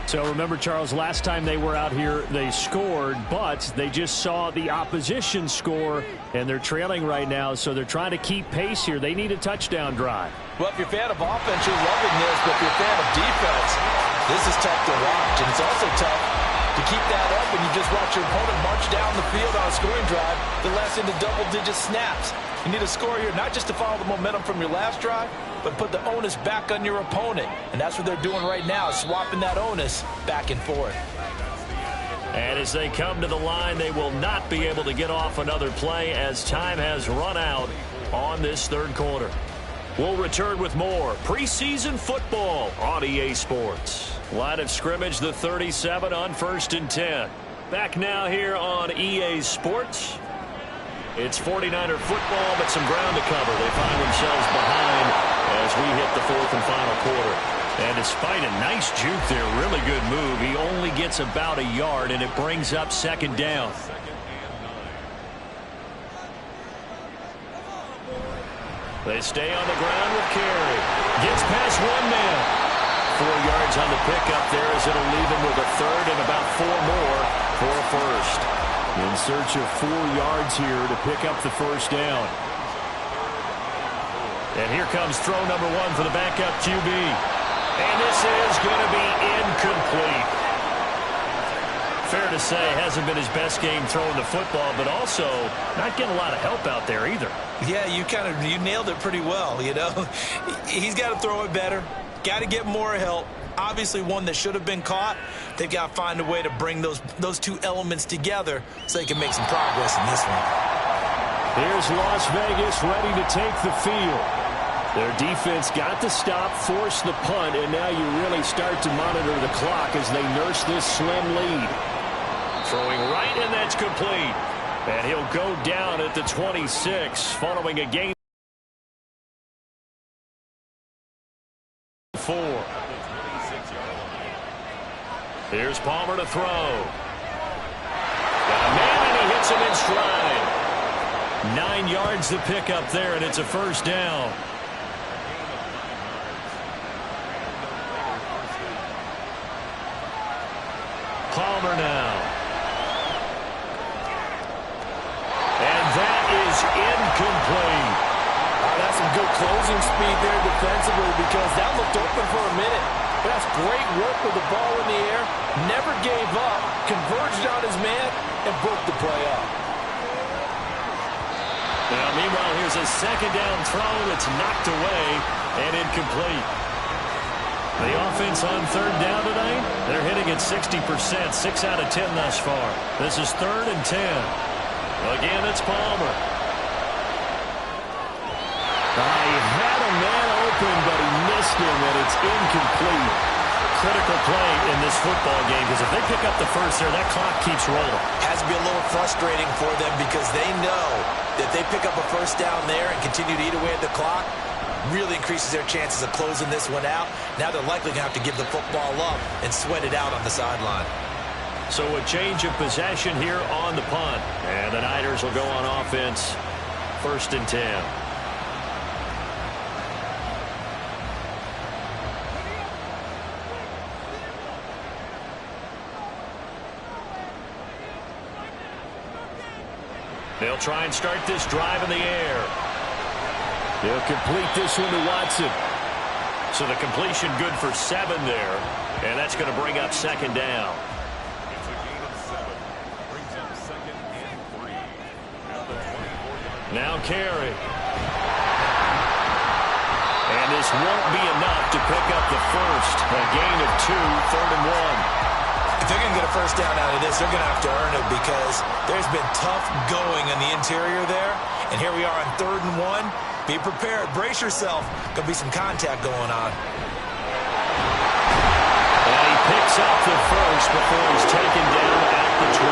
So remember, Charles, last time they were out here, they scored, but they just saw the opposition score, and they're trailing right now, so they're trying to keep pace here. They need a touchdown drive. Well, if you're a fan of offense, you're loving this, but if you're a fan of defense, this is tough to watch, and it's also tough to keep that up, and you just watch your opponent march down the field on a scoring drive that lasts into double-digit snaps. You need a score here, not just to follow the momentum from your last drive, but put the onus back on your opponent. And that's what they're doing right now, swapping that onus back and forth. And as they come to the line, they will not be able to get off another play as time has run out on this third quarter. We'll return with more preseason football on EA Sports. Line of scrimmage, the 37 on 1st and 10. Back now here on EA Sports. It's 49er football, but some ground to cover. They find themselves behind as we hit the 4th and final quarter. And despite a nice juke there, really good move, he only gets about a yard, and it brings up 2nd down. They stay on the ground with Carey. Gets past 1 man. 4 yards on the pickup there as it'll leave him with a 3rd and about 4 more for a 1st. In search of 4 yards here to pick up the 1st down. And here comes throw number 1 for the backup QB. And this is going to be incomplete. Fair to say, hasn't been his best game throwing the football, but also not getting a lot of help out there either. Yeah, you nailed it pretty well, you know. He's got to throw it better. Got to get more help. Obviously one that should have been caught. They've got to find a way to bring those 2 elements together so they can make some progress in this one. Here's Las Vegas ready to take the field. Their defense got the stop, forced the punt, and now you really start to monitor the clock as they nurse this slim lead. Throwing right, and that's complete. And he'll go down at the 26 following a gain. 4. Here's Palmer to throw. Got a man, and he hits him in stride. 9 yards to pick up there, and it's a first down. Palmer now. And that is incomplete. That's some good closing speed there defensively because that looked open for a minute. That's great work with the ball in the air. Never gave up, converged on his man, and broke the play up. Now, meanwhile, here's a second down throw that's knocked away and incomplete. The offense on third down tonight, they're hitting at 60%, 6 out of 10 thus far. This is 3rd and 10. Again, it's Palmer. He had a man open, but he missed him, and it's incomplete. Critical play in this football game, because if they pick up the first there, that clock keeps rolling. Has to be a little frustrating for them because they know that they pick up a first down there and continue to eat away at the clock, really increases their chances of closing this one out. Now they're likely going to have to give the football up and sweat it out on the sideline. So a change of possession here on the punt. And the Niners will go on offense, 1st and 10. They'll try and start this drive in the air. They'll complete this one to Watson. So the completion good for 7 there. And that's going to bring up 2nd down. It's a gain of 7. Brings up 2nd and 3. At the 24-yard. Now Carey. And this won't be enough to pick up the first. A gain of 2, 3rd and 1. If they're going to get a first down out of this, they're going to have to earn it because there's been tough going in the interior there. And here we are on 3rd and 1. Be prepared. Brace yourself. Going to be some contact going on. And he picks up the first before he's taken down at the 29.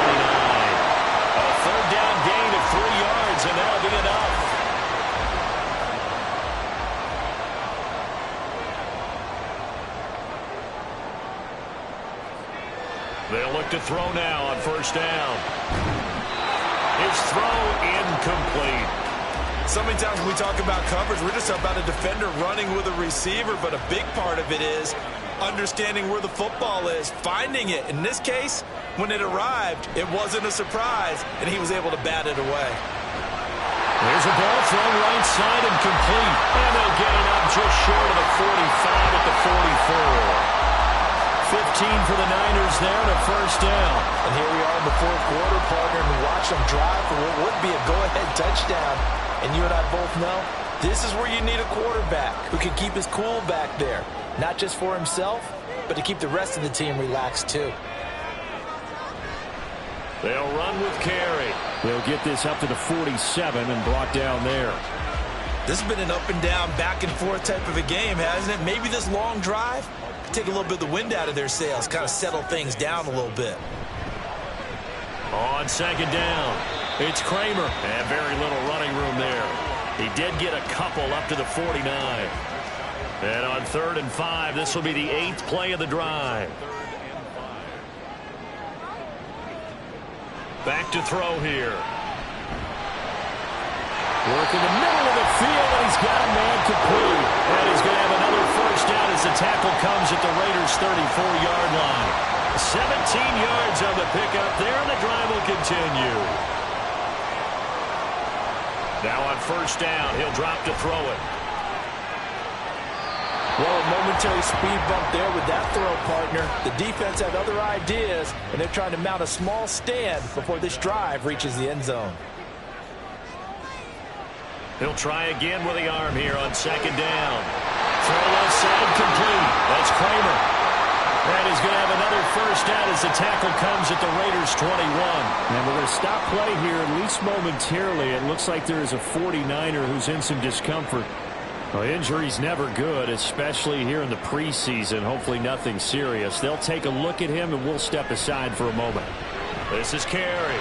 A 3rd down gain of 3 yards, and that'll be enough. They'll look to throw now on 1st down. His throw incomplete. So many times when we talk about coverage, we're just about a defender running with a receiver, but a big part of it is understanding where the football is, finding it. In this case, when it arrived, it wasn't a surprise, and he was able to bat it away. There's a ball thrown right side and complete. And they'll get it up just short of the 45 at the 44. 15 for the Niners there and a 1st down. And here we are in the 4th quarter, partner, and we watch them drive for what would be a go-ahead touchdown. And you and I both know this is where you need a quarterback who can keep his cool back there. Not just for himself, but to keep the rest of the team relaxed too. They'll run with Carey. They'll get this up to the 47 and brought down there. This has been an up and down, back and forth type of a game, hasn't it? Maybe this long drive take a little bit of the wind out of their sails, kind of settle things down a little bit. On 2nd down, it's Kramer. And very little running room there. He did get a couple up to the 49. And on 3rd and 5, this will be the 8th play of the drive. Back to throw here. Work in the middle of the field, and he's got a man complete. And he's going to have another 1st down as the tackle comes at the Raiders' 34-yard line. 17 yards on the pickup there, and the drive will continue. Now on 1st down, he'll drop to throw it. Well, a momentary speed bump there with that throw, partner. The defense had other ideas, and they're trying to mount a small stand before this drive reaches the end zone. He'll try again with the arm here on 2nd down. Throw left side complete. That's Kramer. And he's going to have another first down as the tackle comes at the Raiders' 21. And we're going to stop play here, at least momentarily. It looks like there is a 49er who's in some discomfort. Well, injury's never good, especially here in the preseason. Hopefully nothing serious. They'll take a look at him, and we'll step aside for a moment. This is Carey.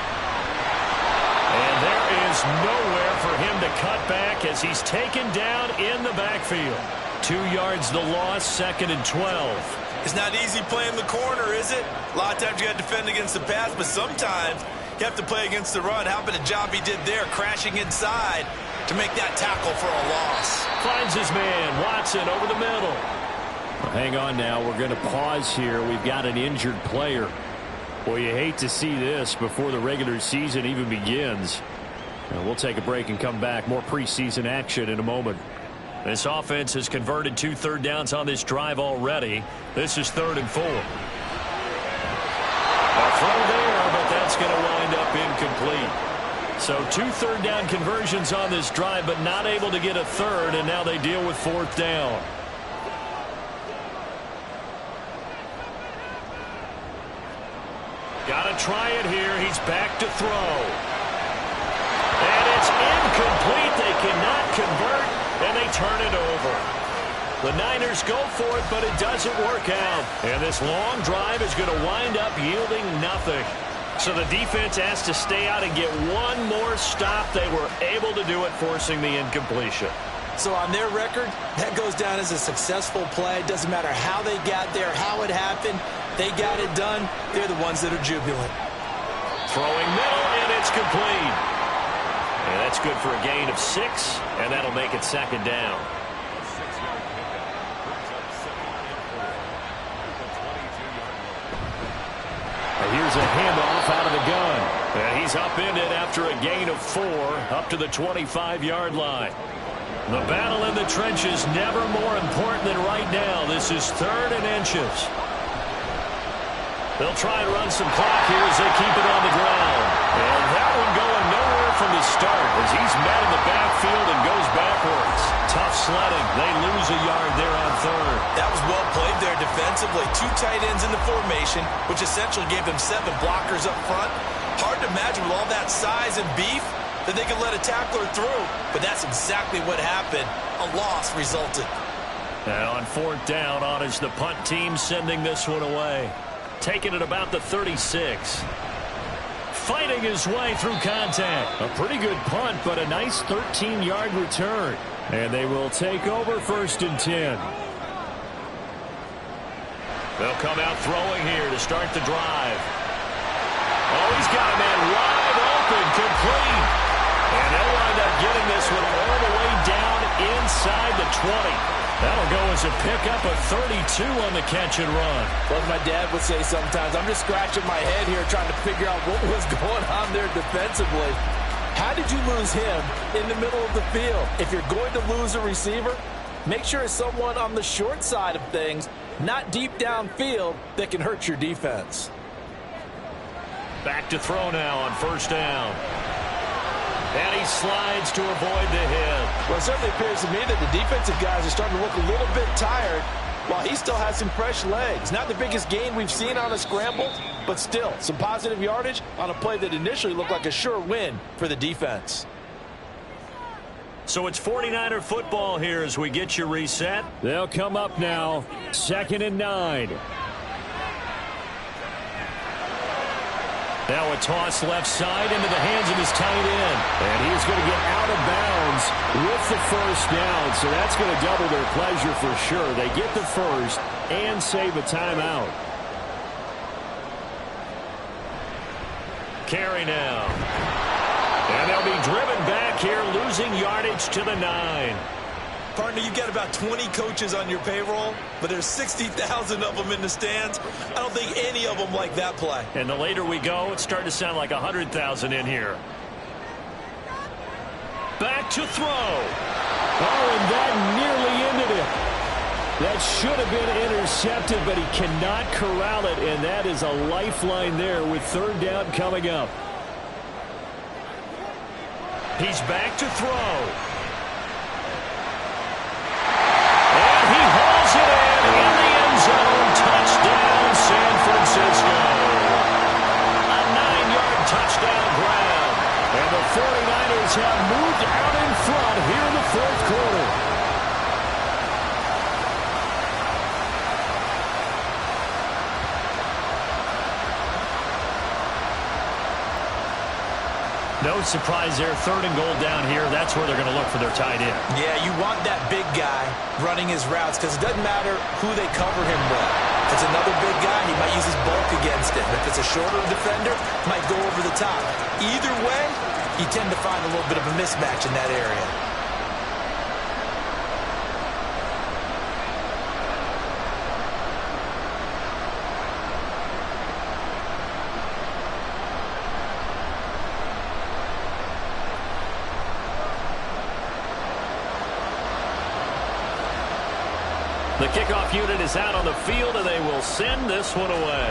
And there is nowhere for him to cut back as he's taken down in the backfield. 2 yards the loss, 2nd and 12. It's not easy playing the corner, is it? A lot of times you got to defend against the pass, but sometimes you have to play against the run. How about the job he did there, crashing inside to make that tackle for a loss? Finds his man, Watson, over the middle. Well, hang on now. We're going to pause here. We've got an injured player. Well, you hate to see this before the regular season even begins. And we'll take a break and come back. More preseason action in a moment. This offense has converted 2 third downs on this drive already. This is 3rd and 4. A throw there, but that's going to wind up incomplete. So 2 third down conversions on this drive, but not able to get a third, and now they deal with 4th down. Got to try it here. He's back to throw. And it's incomplete. They cannot convert, and they turn it over. The Niners go for it, but it doesn't work out. And this long drive is going to wind up yielding nothing. So the defense has to stay out and get one more stop. They were able to do it, forcing the incompletion. So on their record, that goes down as a successful play. It doesn't matter how they got there, how it happened. They got it done. They're the ones that are jubilant. Throwing middle, and it's complete. And that's good for a gain of 6, and that'll make it 2nd down. Here's a handoff out of the gun. And he's upended after a gain of 4 up to the 25-yard line. The battle in the trenches never more important than right now. This is 3rd and inches. They'll try and run some clock here as they keep it on the ground. And that one going nowhere from the start as he's met in the backfield and goes backwards. Tough sledding. They lose a yard there on 3rd. That was well played there defensively. 2 tight ends in the formation, which essentially gave them 7 blockers up front. Hard to imagine with all that size and beef that they could let a tackler through. But that's exactly what happened. A loss resulted. And on 4th down, on is the punt team sending this one away. Taking it about the 36. Fighting his way through contact. A pretty good punt, but a nice 13-yard return. And they will take over 1st and 10. They'll come out throwing here to start the drive. Oh, he's got a man wide open, complete. And they'll wind up getting this one all the way down inside the 20. That'll go as a pickup of 32 on the catch and run. Like my dad would say sometimes, I'm just scratching my head here trying to figure out what was going on there defensively. How did you lose him in the middle of the field? If you're going to lose a receiver, make sure it's someone on the short side of things, not deep downfield, that can hurt your defense. Back to throw now on 1st down. And he slides to avoid the hit. Well, it certainly appears to me that the defensive guys are starting to look a little bit tired while he still has some fresh legs. Not the biggest gain we've seen on a scramble, but still some positive yardage on a play that initially looked like a sure win for the defense. So it's 49er football here as we get you reset. They'll come up now, 2nd and 9. Now a toss left side into the hands of his tight end. And he's going to get out of bounds with the 1st down. So that's going to double their pleasure for sure. They get the 1st and save a timeout. Carey now. And they'll be driven back here, losing yardage to the 9. Partner, you've got about 20 coaches on your payroll, but there's 60,000 of them in the stands. I don't think any of them like that play. And the later we go, it's starting to sound like 100,000 in here. Back to throw. Oh, and that nearly ended it. That should have been intercepted, but he cannot corral it, and that is a lifeline there with 3rd down coming up. He's back to throw. And he hauls it in the end zone. Touchdown, surprise there. 3rd and goal down here. That's where they're going to look for their tight end. Yeah, you want that big guy running his routes because it doesn't matter who they cover him with. If it's another big guy, he might use his bulk against him. If it's a shorter defender, he might go over the top. Either way, you tend to find a little bit of a mismatch in that area. The kickoff unit is out on the field, and they will send this one away.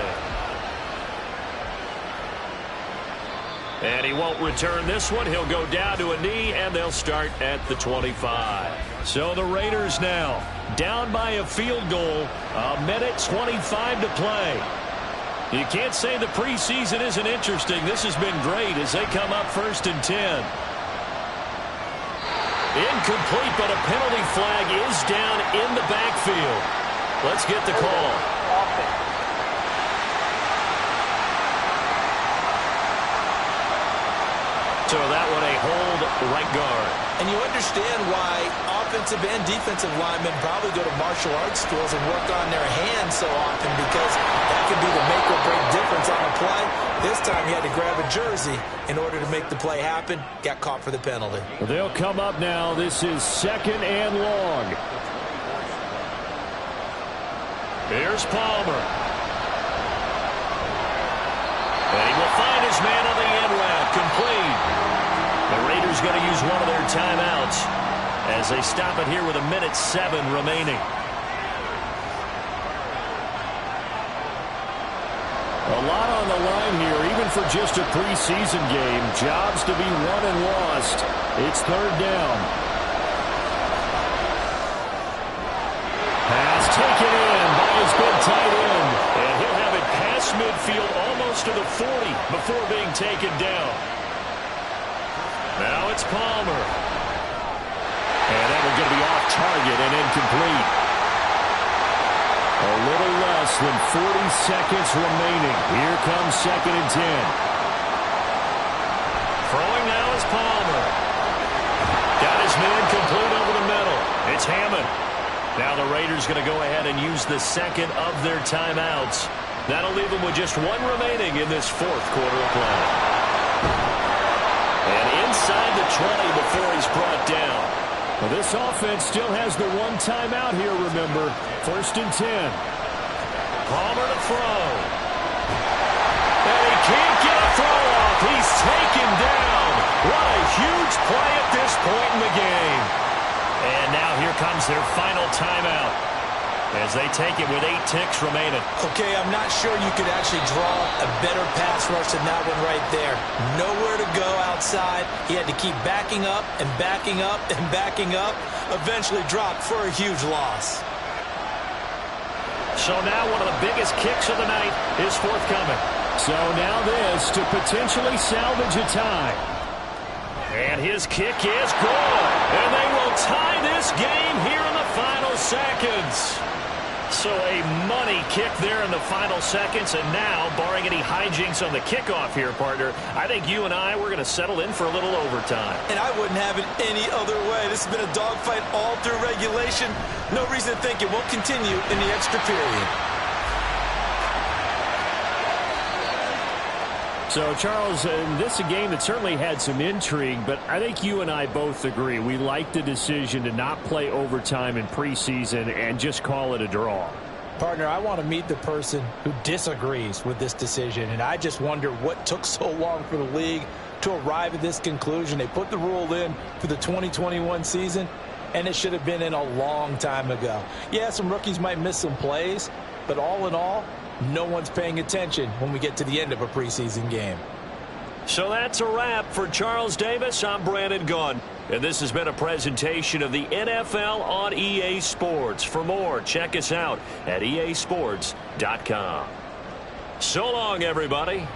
And he won't return this one. He'll go down to a knee, and they'll start at the 25. So the Raiders now down by a field goal. 1:25 to play. You can't say the preseason isn't interesting. This has been great as they come up 1st and 10. Incomplete, but a penalty flag is down in the backfield. Let's get the call. So that one a hold right guard. And you understand why offensive and defensive linemen probably go to martial arts schools and work on their hands so often, because that can be the make or break difference on a play. This time he had to grab a jersey in order to make the play happen. Got caught for the penalty. Well, they'll come up now. This is 2nd and long. Here's Palmer. And he will find his man on the end route. Complete. The Raiders going to use one of their timeouts as they stop it here with 1:07 remaining. A lot on the line here, even for just a preseason game. Jobs to be won and lost. It's 3rd down. Pass taken in by his big tight end. And he'll have it past midfield almost to the 40 before being taken down. Now it's Palmer. And that one's going to be off target and incomplete. A little less than 40 seconds remaining. Here comes 2nd and 10. Throwing now is Palmer. Got his man complete over the middle. It's Hammond. Now the Raiders going to go ahead and use the 2nd of their timeouts. That'll leave them with just 1 remaining in this 4th quarter of play. And inside the 20 before he's brought down. Well, this offense still has the 1 timeout here, remember. 1st and 10. Palmer to throw. And he can't get a throw off. He's taken down. What a huge play at this point in the game. And now here comes their final timeout as they take it with 8 ticks remaining. Okay, I'm not sure you could actually draw a better pass rush than that one right there. Nowhere to go outside. He had to keep backing up and backing up and backing up. Eventually dropped for a huge loss. So now one of the biggest kicks of the night is forthcoming. So now this to potentially salvage a tie. And his kick is good. And they will tie this game here in the final seconds. So a money kick there in the final seconds. And now, barring any hijinks on the kickoff here, partner, I think you and I, we're going to settle in for a little overtime. And I wouldn't have it any other way. This has been a dogfight all through regulation. No reason to think it won't continue in the extra period. So, Charles, this is a game that certainly had some intrigue, but I think you and I both agree. We like the decision to not play overtime in preseason and just call it a draw. Partner, I want to meet the person who disagrees with this decision, and I just wonder what took so long for the league to arrive at this conclusion. They put the rule in for the 2021 season, and it should have been in a long time ago. Yeah, some rookies might miss some plays, but all in all, no one's paying attention when we get to the end of a preseason game. So that's a wrap for Charles Davis. I'm Brandon Gaudin, and this has been a presentation of the NFL on EA Sports. For more, check us out at easports.com. So long, everybody.